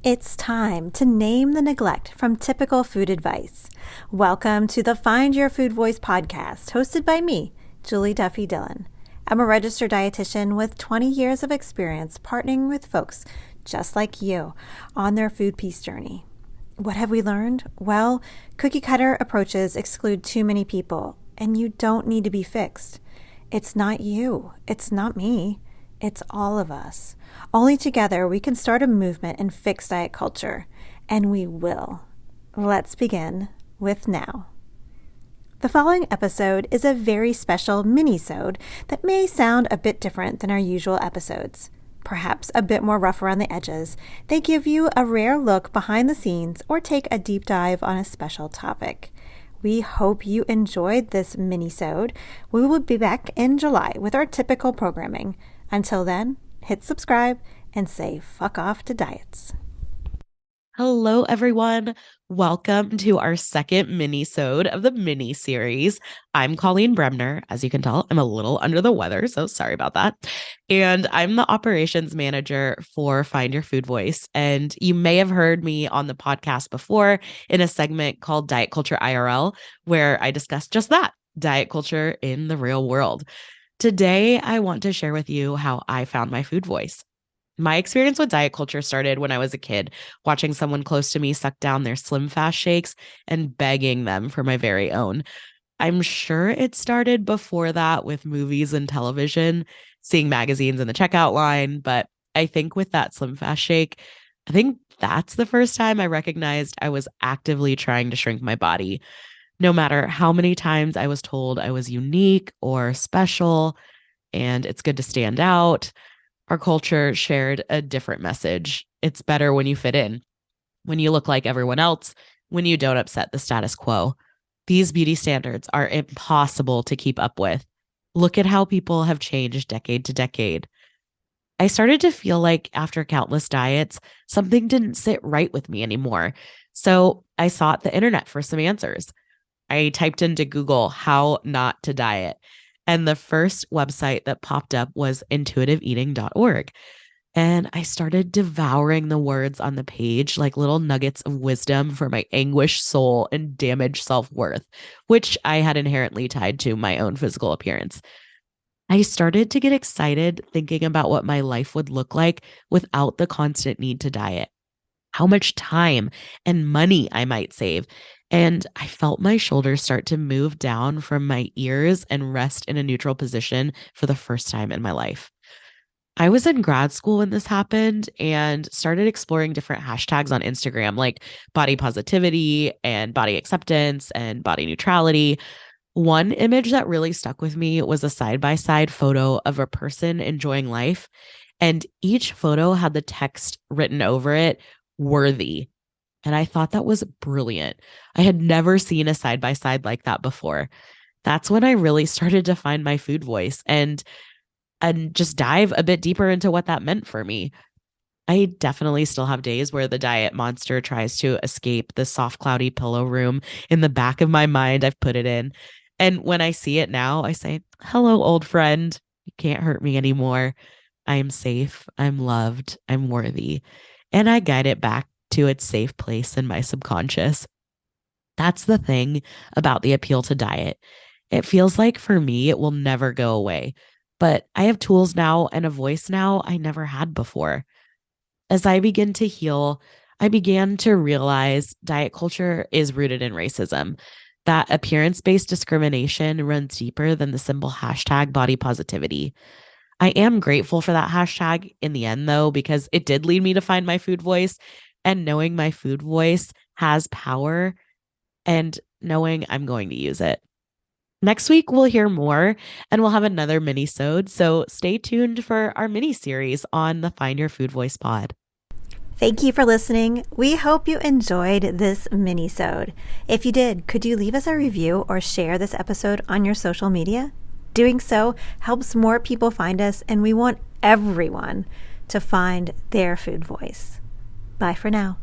It's time to name the neglect from typical food advice. Welcome to the Find Your Food Voice podcast, hosted by me, Julie Duffy Dillon. I'm a registered dietitian with 20 years of experience partnering with folks just like you on their food peace journey. What have we learned? Well, cookie cutter approaches exclude too many people, and you don't need to be fixed. It's not you. It's not me. It's all of us. Only together we can start a movement and fix diet culture, and we will. Let's begin with now. The following episode is a very special Minisode that may sound a bit different than our usual episodes. Perhaps a bit more rough around the edges. They give you a rare look behind the scenes or take a deep dive on a special topic. We hope you enjoyed this Minisode. We will be back in July with our typical programming. Until then, hit subscribe and say fuck off to diets. Hello, everyone. Welcome to our second mini-sode of the mini-series. I'm Coleen Bremner. As you can tell, I'm a little under the weather, so sorry about that. And I'm the operations manager for Find Your Food Voice. And you may have heard me on the podcast before in a segment called Diet Culture IRL, where I discussed just that, diet culture in the real world. Today, I want to share with you how I found my food voice. My experience with diet culture started when I was a kid, watching someone close to me suck down their Slim Fast shakes and begging them for my very own. I'm sure it started before that with movies and television, seeing magazines in the checkout line, but I think with that Slim Fast shake, I think that's the first time I recognized I was actively trying to shrink my body. No matter how many times I was told I was unique or special and it's good to stand out, our culture shared a different message. It's better when you fit in, when you look like everyone else, when you don't upset the status quo. These beauty standards are impossible to keep up with. Look at how people have changed decade to decade. I started to feel like after countless diets, something didn't sit right with me anymore. So I sought the internet for some answers. I typed into Google how not to diet. And the first website that popped up was intuitiveeating.org. And I started devouring the words on the page like little nuggets of wisdom for my anguished soul and damaged self-worth, which I had inherently tied to my own physical appearance. I started to get excited thinking about what my life would look like without the constant need to diet, how much time and money I might save. And I felt my shoulders start to move down from my ears and rest in a neutral position for the first time in my life. I was in grad school when this happened and started exploring different hashtags on Instagram, like body positivity and body acceptance and body neutrality. One image that really stuck with me was a side-by-side photo of a person enjoying life, and each photo had the text written over it, worthy. And I thought that was brilliant. I had never seen a side-by-side like that before. That's when I really started to find my food voice and just dive a bit deeper into what that meant for me. I definitely still have days where the diet monster tries to escape the soft, cloudy pillow room in the back of my mind. I've put it in. And when I see it now, I say, hello, old friend. You can't hurt me anymore. I am safe. I'm loved. I'm worthy. And I guide it back to its safe place in my subconscious. That's the thing about the appeal to diet. It feels like for me, it will never go away. But I have tools now and a voice now I never had before. As I begin to heal, I began to realize diet culture is rooted in racism. That appearance-based discrimination runs deeper than the simple hashtag body positivity. I am grateful for that hashtag in the end, though, because it did lead me to find my food voice. And knowing my food voice has power and knowing I'm going to use it. Next week, we'll hear more and we'll have another mini-sode. So stay tuned for our mini-series on the Find Your Food Voice pod. Thank you for listening. We hope you enjoyed this mini-sode. If you did, could you leave us a review or share this episode on your social media? Doing so helps more people find us, and we want everyone to find their food voice. Bye for now.